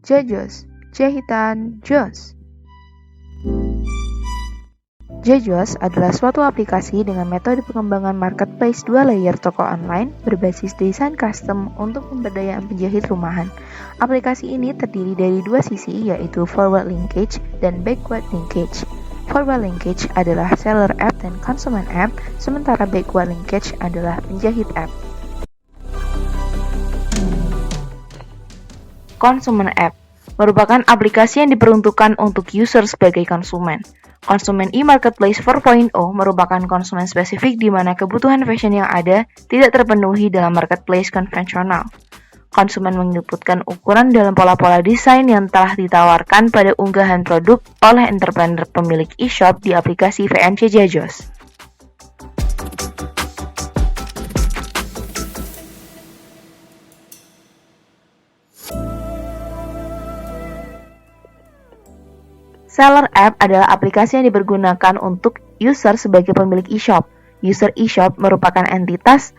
Jajos, jahitan jos. Jajos adalah suatu aplikasi dengan metode pengembangan marketplace 2 layer toko online berbasis desain custom untuk pemberdayaan penjahit rumahan. Aplikasi ini terdiri dari dua sisi, yaitu forward linkage dan backward linkage. Forward linkage adalah seller app dan konsumen app, sementara backward linkage adalah penjahit app. Konsumen app merupakan aplikasi yang diperuntukkan untuk user sebagai konsumen. Konsumen e-marketplace 4.0 merupakan konsumen spesifik di mana kebutuhan fashion yang ada tidak terpenuhi dalam marketplace konvensional. Konsumen menyebutkan ukuran dalam pola-pola desain yang telah ditawarkan pada unggahan produk oleh entrepreneur pemilik e-shop di aplikasi VMC Jajos. Seller app adalah aplikasi yang dipergunakan untuk user sebagai pemilik e-shop. User e-shop merupakan entitas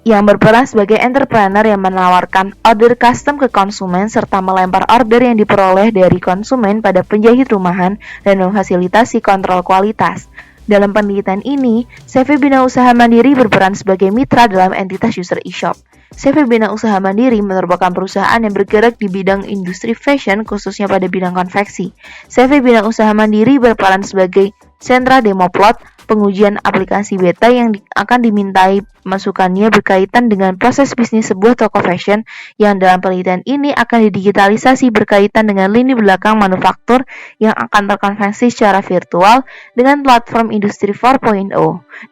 yang berperan sebagai entrepreneur yang menawarkan order custom ke konsumen serta melempar order yang diperoleh dari konsumen pada penjahit rumahan dan memfasilitasi kontrol kualitas. Dalam penelitian ini, CV Bina Usaha Mandiri berperan sebagai mitra dalam entitas user e-shop. CV Bina Usaha Mandiri merupakan perusahaan yang bergerak di bidang industri fashion, khususnya pada bidang konveksi. CV Bina Usaha Mandiri berperan sebagai sentra demo plot pengujian aplikasi beta yang akan dimintai masukannya berkaitan dengan proses bisnis sebuah toko fashion yang dalam penelitian ini akan didigitalisasi berkaitan dengan lini belakang manufaktur yang akan terkonversi secara virtual dengan platform industri 4.0.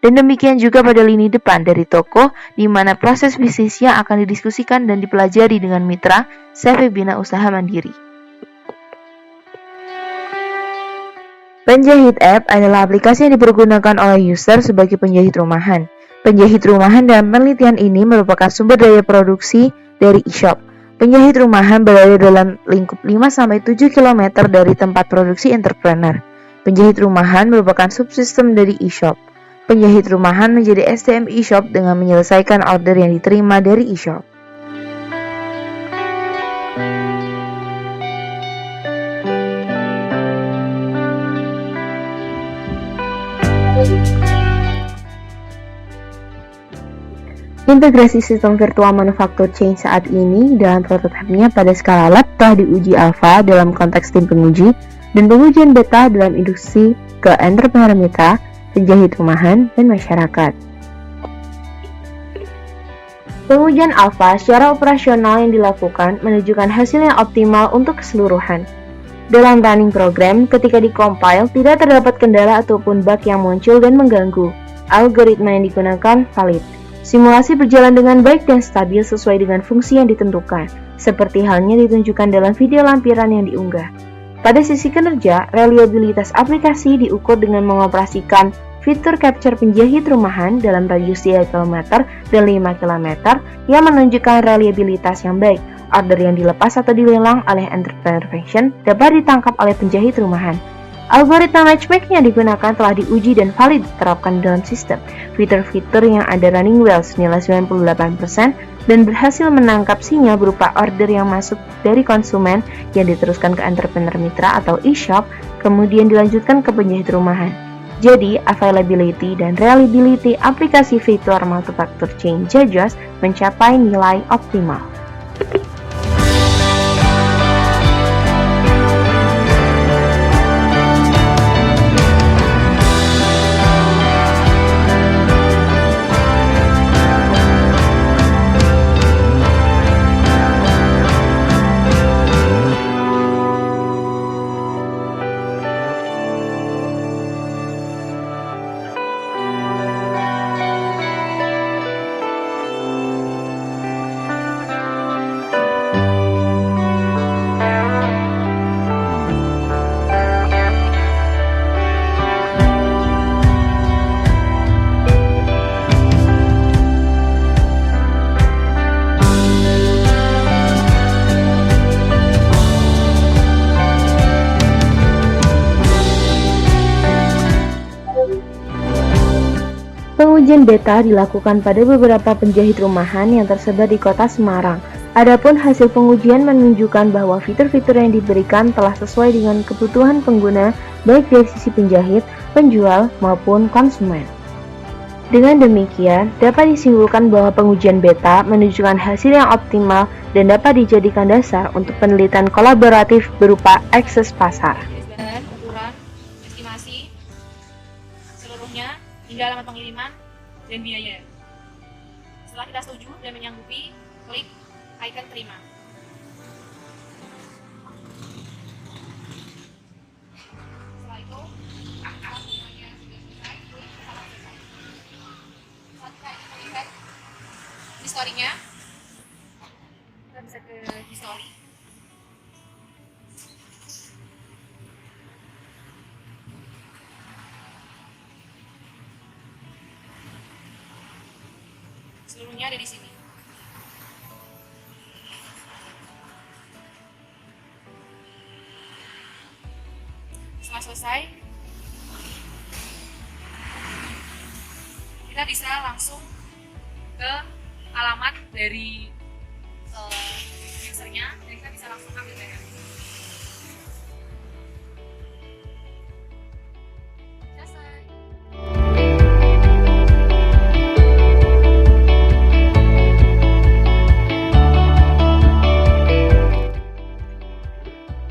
Dan demikian juga pada lini depan dari toko di mana proses bisnisnya akan didiskusikan dan dipelajari dengan mitra CV Bina Usaha Mandiri. Penjahit app adalah aplikasi yang dipergunakan oleh user sebagai penjahit rumahan. Penjahit rumahan dalam penelitian ini merupakan sumber daya produksi dari e-shop. Penjahit rumahan berada dalam lingkup 5-7 km dari tempat produksi entrepreneur. Penjahit rumahan merupakan subsistem dari e-shop. Penjahit rumahan menjadi SDM e-shop dengan menyelesaikan order yang diterima dari e-shop. Integrasi sistem virtual manufaktur chain saat ini dalam prototipe-nya pada skala lab telah diuji alpha dalam konteks tim penguji dan pengujian beta dalam industri ke entrepreneur mitra, penjahit rumahan, dan masyarakat. Pengujian alpha secara operasional yang dilakukan menunjukkan hasil yang optimal untuk keseluruhan. Dalam running program, ketika dikompil, tidak terdapat kendala ataupun bug yang muncul dan mengganggu. Algoritma yang digunakan valid. Simulasi berjalan dengan baik dan stabil sesuai dengan fungsi yang ditentukan, seperti halnya ditunjukkan dalam video lampiran yang diunggah. Pada sisi kinerja, reliabilitas aplikasi diukur dengan mengoperasikan fitur capture penjahit rumahan dalam radius 3 km dan 5 km yang menunjukkan reliabilitas yang baik. Order yang dilepas atau dilelang oleh entrepreneur fashion dapat ditangkap oleh penjahit rumahan. Algoritma matchmaking yang digunakan telah diuji dan valid diterapkan dalam sistem. Fitur-fitur yang ada running well senilai 98% dan berhasil menangkap sinyal berupa order yang masuk dari konsumen yang diteruskan ke entrepreneur mitra atau e-shop, kemudian dilanjutkan ke penjahit rumahan. Jadi, availability dan reliability aplikasi fitur multifactor chain Jajos mencapai nilai optimal. Pengujian beta dilakukan pada beberapa penjahit rumahan yang tersebar di kota Semarang. Adapun hasil pengujian menunjukkan bahwa fitur-fitur yang diberikan telah sesuai dengan kebutuhan pengguna, baik dari sisi penjahit, penjual, maupun konsumen. Dengan demikian, dapat disimpulkan bahwa pengujian beta menunjukkan hasil yang optimal dan dapat dijadikan dasar untuk penelitian kolaboratif berupa akses pasar. Ukuran, estimasi, seluruhnya, hingga alamat pengiriman, dan biaya. Setelah kita setuju dan menyanggupi, klik icon terima. Setelah itu, semuanya sudah selesai, klik salam selesai. Saat kita ingin melihat historinya, kita bisa ke history. Seluruhnya ada di sini. Setelah selesai, kita bisa langsung ke alamat dari usernya dan kita bisa langsung ambil barang. Selesai.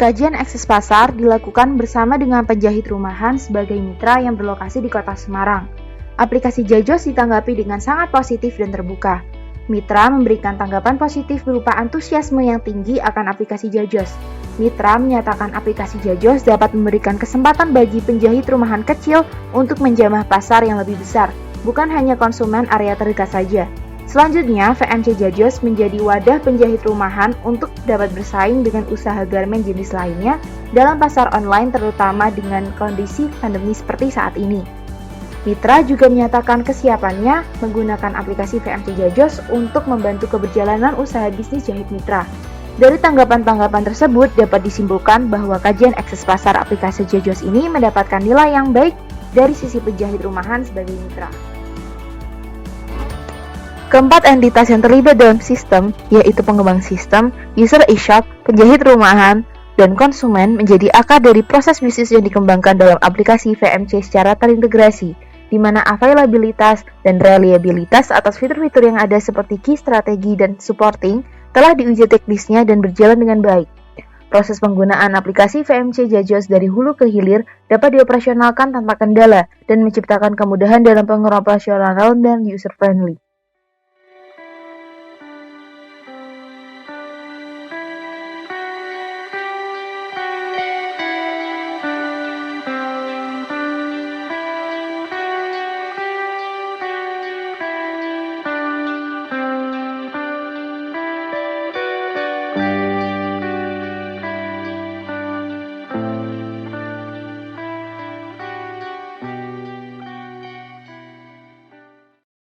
Kajian akses pasar dilakukan bersama dengan penjahit rumahan sebagai mitra yang berlokasi di kota Semarang. Aplikasi Jajos ditanggapi dengan sangat positif dan terbuka. Mitra memberikan tanggapan positif berupa antusiasme yang tinggi akan aplikasi Jajos. Mitra menyatakan aplikasi Jajos dapat memberikan kesempatan bagi penjahit rumahan kecil untuk menjamah pasar yang lebih besar, bukan hanya konsumen area terdekat saja. Selanjutnya, VMC Jajos menjadi wadah penjahit rumahan untuk dapat bersaing dengan usaha garmen jenis lainnya dalam pasar online terutama dengan kondisi pandemi seperti saat ini. Mitra juga menyatakan kesiapannya menggunakan aplikasi VMC Jajos untuk membantu keberjalanan usaha bisnis jahit mitra. Dari tanggapan-tanggapan tersebut dapat disimpulkan bahwa kajian akses pasar aplikasi Jajos ini mendapatkan nilai yang baik dari sisi penjahit rumahan sebagai mitra. Keempat entitas yang terlibat dalam sistem, yaitu pengembang sistem, user e-shop, penjahit rumahan, dan konsumen menjadi akar dari proses bisnis yang dikembangkan dalam aplikasi VMC secara terintegrasi, di mana availabilitas dan reliabilitas atas fitur-fitur yang ada seperti key strategi dan supporting telah diuji teknisnya dan berjalan dengan baik. Proses penggunaan aplikasi VMC Jajos dari hulu ke hilir dapat dioperasionalkan tanpa kendala dan menciptakan kemudahan dalam pengoperasionalan dan user-friendly.